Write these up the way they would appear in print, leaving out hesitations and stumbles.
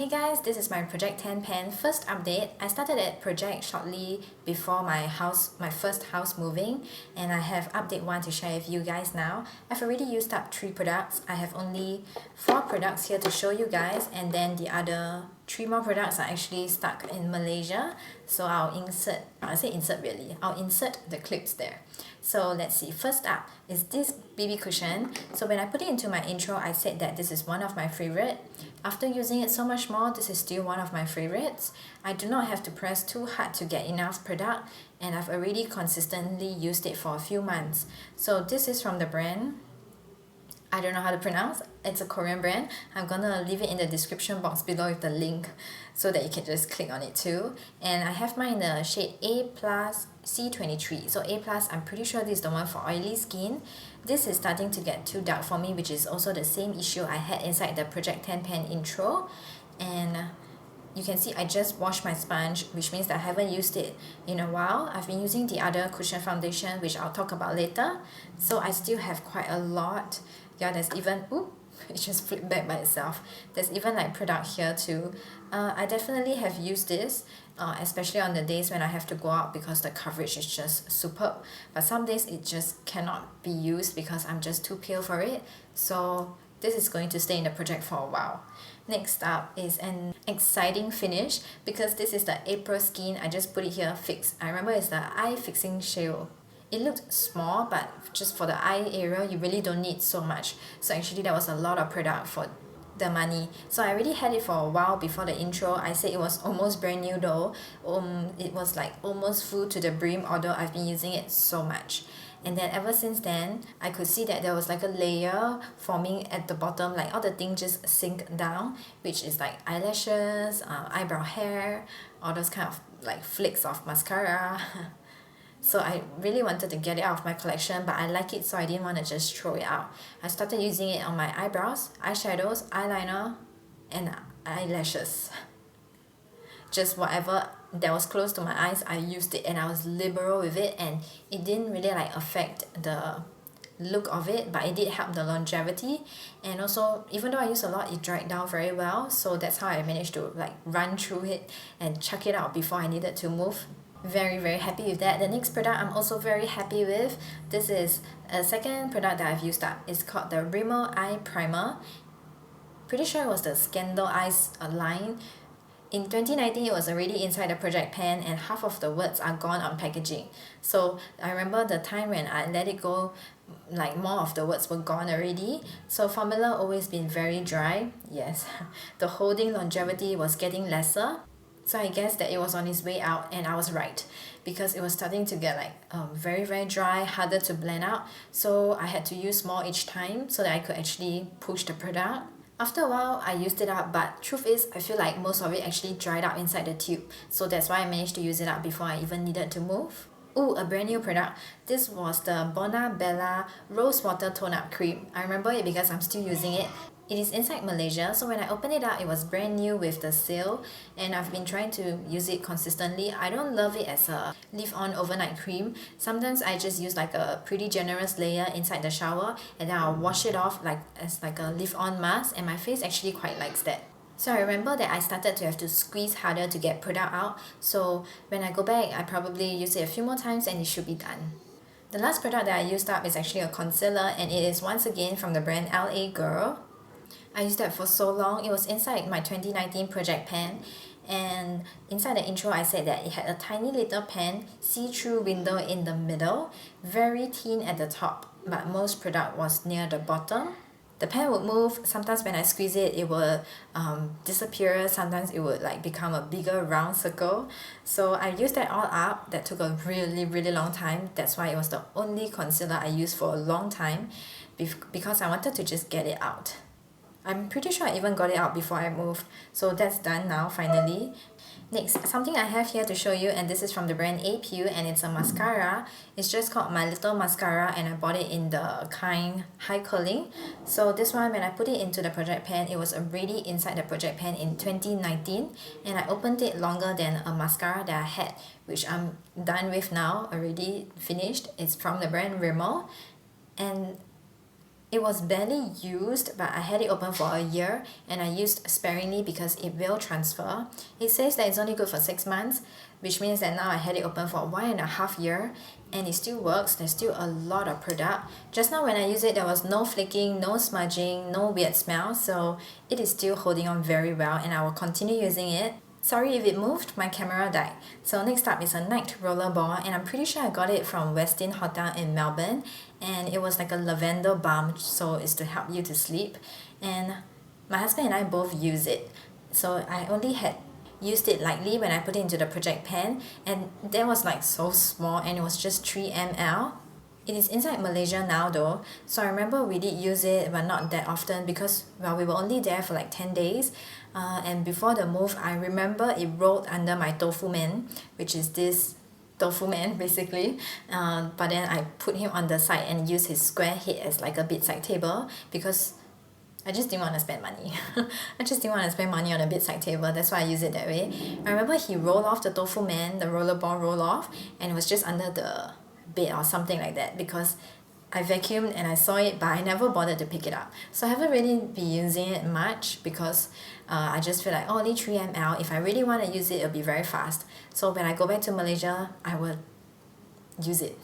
Hey guys, this is my Project 10 pen first update. I started that project shortly before my first house moving, and I have update 1 to share with you guys now. I've already used up 3 products. I have only 4 products here to show you guys, and then the other 3 more products are actually stuck in Malaysia. So I'll insert the clips there. So let's see, first up is this BB cushion. So when I put it into my intro, I said that this is one of my favorite. After using it so much more, this is still one of my favorites. I do not have to press too hard to get enough product, and I've already consistently used it for a few months. So this is from the brand, I don't know how to pronounce. It's a Korean brand. I'm gonna leave it in the description box below with the link so that you can just click on it too. And I have mine in the shade A+ C23. So A+, I'm pretty sure this is the one for oily skin. This is starting to get too dark for me, which is also the same issue I had inside the Project 10 pen intro. And you can see I just washed my sponge, which means that I haven't used it in a while. I've been using the other cushion foundation, which I'll talk about later. So I still have quite a lot. Yeah, there's even, it just flipped back by itself. There's even like product here too. I definitely have used this, especially on the days when I have to go out because the coverage is just superb. But some days it just cannot be used because I'm just too pale for it. So this is going to stay in the project for a while. Next up is an exciting finish because this is the Aprilskin. I just put it here, fix. I remember it's the eye fixing shell. It looked small, but just for the eye area, you really don't need so much. So actually that was a lot of product for the money. So I already had it for a while before the intro. I said it was almost brand new though. It was like almost full to the brim, although I've been using it so much. And then ever since then, I could see that there was like a layer forming at the bottom, like all the things just sink down, which is like eyelashes, eyebrow hair, all those kind of like flakes of mascara. So I really wanted to get it out of my collection, but I like it, so I didn't want to just throw it out. I started using it on my eyebrows, eyeshadows, eyeliner, and eyelashes. Just whatever that was close to my eyes, I used it, and I was liberal with it, and it didn't really like affect the look of it, but it did help the longevity. And also, even though I used a lot, it dried down very well. So that's how I managed to like run through it and chuck it out before I needed to move. Very happy with that. The next product I'm also very happy with. This is a second product that I've used up. It's called the Rimmel Eye Primer. Pretty sure it was the Scandal Eyes line. In 2019, it was already inside the project pen, and half of the words are gone on packaging. So I remember the time when I let it go, like more of the words were gone already. So formula always been very dry. Yes, the holding longevity was getting lesser. So I guess that it was on its way out, and I was right, because it was starting to get like very dry, harder to blend out. So I had to use more each time so that I could actually push the product. After a while, I used it up, but truth is, I feel like most of it actually dried up inside the tube. So that's why I managed to use it up before I even needed to move. Ooh, a brand new product. This was the Bonabella Rose Water Tone Up Cream. I remember it because I'm still using it. It is inside Malaysia, so when I opened it up, it was brand new with the seal, and I've been trying to use it consistently. I don't love it as a leave-on overnight cream. Sometimes I just use like a pretty generous layer inside the shower, and then I'll wash it off like as like a leave-on mask, and my face actually quite likes that. So I remember that I started to have to squeeze harder to get product out, so when I go back, I probably use it a few more times and it should be done. The last product that I used up is actually a concealer, and it is once again from the brand LA Girl. I used that for so long. It was inside my 2019 project pen, and inside the intro I said that it had a tiny little pen, see-through window in the middle, very thin at the top, but most product was near the bottom. The pen would move. Sometimes when I squeeze it, it would disappear. Sometimes it would like become a bigger round circle. So I used that all up. That took a really long time. That's why it was the only concealer I used for a long time, because I wanted to just get it out. I'm pretty sure I even got it out before I moved. So that's done now, finally. Next, something I have here to show you, and this is from the brand Apieu, and it's a mascara. It's just called My Little Mascara, and I bought it in the kind high curling. So this one, when I put it into the project pen, it was already inside the project pen in 2019, and I opened it longer than a mascara that I had, which I'm done with now, already finished. It's from the brand Rimmel, and It was barely used, but I had it open for a year and I used sparingly because it will transfer. It says that it's only good for 6 months, which means that now I had it open for 1.5 years and it still works. There's still a lot of product. Just now when I used it, there was no flaking, no smudging, no weird smell, so it is still holding on very well and I will continue using it. Sorry if it moved, my camera died. So next up is a night rollerball and I'm pretty sure I got it from Westin Hotel in Melbourne and it was like a lavender balm, so it's to help you to sleep. And my husband and I both use it. So I only had used it lightly when I put it into the project pan and that was like so small and it was just 3 ml. It is inside Malaysia now though, so I remember we did use it but not that often because, well, we were only there for like 10 days and before the move I remember it rolled under my tofu man, which is this tofu man basically, but then I put him on the side and used his square head as like a bedside table because I just didn't want to spend money. I just didn't want to spend money on a bedside table, that's why I use it that way. I remember he rolled off the tofu man, the rollerball roll off, and it was just under the bed or something like that because I vacuumed and I saw it but I never bothered to pick it up. So I haven't really been using it much because I just feel like only 3 ml. If I really want to use it, it'll be very fast. So when I go back to Malaysia, I will use it.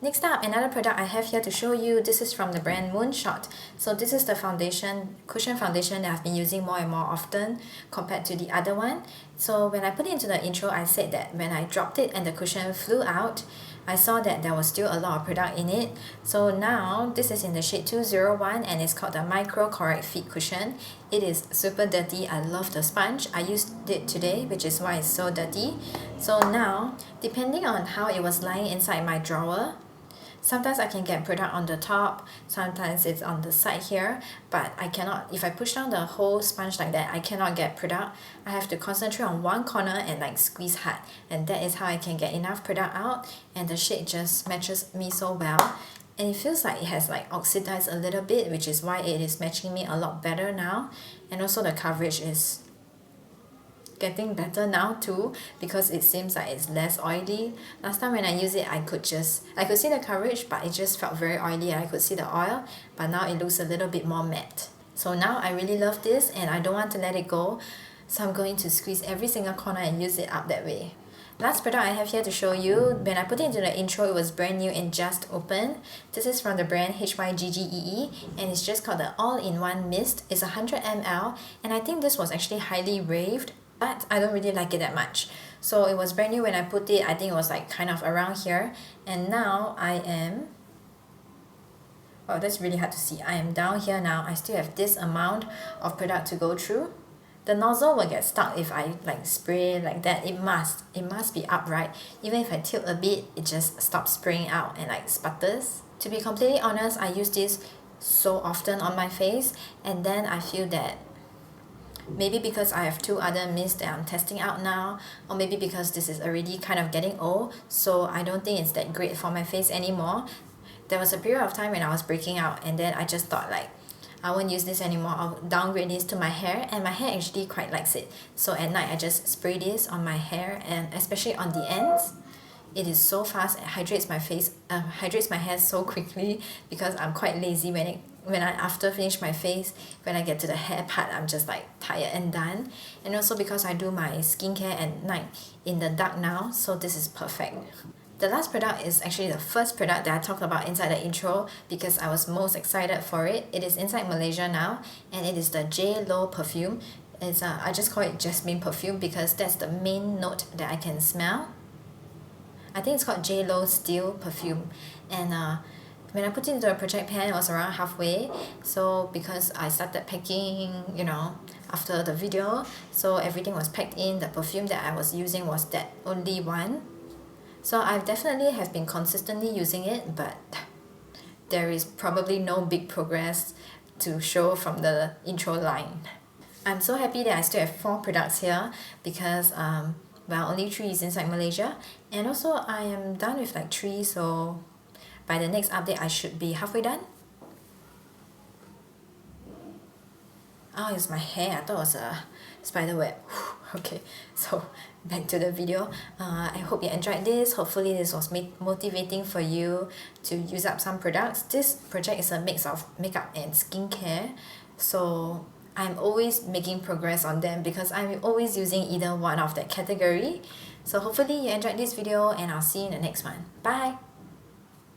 Next up, another product I have here to show you. This is from the brand Moonshot. So this is the foundation, cushion foundation that I've been using more and more often compared to the other one. So when I put it into the intro, I said that when I dropped it and the cushion flew out, I saw that there was still a lot of product in it. So now this is in the shade 201 and it's called the Micro Correct Feet Cushion. It is super dirty. I love the sponge. I used it today, which is why it's so dirty. So now, depending on how it was lying inside my drawer, sometimes I can get product on the top, sometimes it's on the side here, but I cannot, if I push down the whole sponge like that, I cannot get product. I have to concentrate on one corner and like squeeze hard, and that is how I can get enough product out, and the shade just matches me so well. And it feels like it has like oxidized a little bit, which is why it is matching me a lot better now. And also the coverage is getting better now too because it seems like it's less oily. Last time when I used it, I could see the coverage but it just felt very oily and I could see the oil, but now it looks a little bit more matte. So now I really love this and I don't want to let it go, so I'm going to squeeze every single corner and use it up that way. Last product I have here to show you. When I put it into the intro, it was brand new and just opened. This is from the brand Hyggee and it's just called the All-in-One Mist. It's 100 ml and I think this was actually highly raved, but I don't really like it that much. So it was brand new when I put it. I think it was like kind of around here, and now I am, oh, that's really hard to see. I am down here now. I still have this amount of product to go through. The nozzle will get stuck if I like spray like that. It must be upright. Even if I tilt a bit, it just stops spraying out and like sputters. To be completely honest, I use this so often on my face, and then I feel that maybe because I have 2 other mists that I'm testing out now, or maybe because this is already kind of getting old, so I don't think it's that great for my face anymore. There was a period of time when I was breaking out and then I just thought like, I won't use this anymore, I'll downgrade this to my hair, and my hair actually quite likes it. So at night I just spray this on my hair, and especially on the ends. It is so fast, it hydrates my face, hydrates my hair so quickly because I'm quite lazy when I after finish my face, when I get to the hair part, I'm just like tired and done. And also because I do my skincare at night in the dark now, so this is perfect. The last product is actually the first product that I talked about inside the intro because I was most excited for it. It is inside Malaysia now, and it is the J Lo perfume. It's I just call it jasmine perfume because that's the main note that I can smell. I think it's called J Lo Steel perfume, and when I put it into a project pan, it was around halfway. So because I started packing, after the video, so everything was packed in. The perfume that I was using was that only one. So I definitely have been consistently using it, but there is probably no big progress to show from the intro line. I'm so happy that I still have 4 products here because only 3 is inside Malaysia, and also I am done with like 3, so by the next update I should be halfway done. Oh, it's my hair. I thought it was a spiderweb. Okay, so back to the video. I hope you enjoyed this. Hopefully this was motivating for you to use up some products. This project is a mix of makeup and skincare, so I'm always making progress on them because I'm always using either one of that category. So hopefully you enjoyed this video, and I'll see you in the next one. Bye!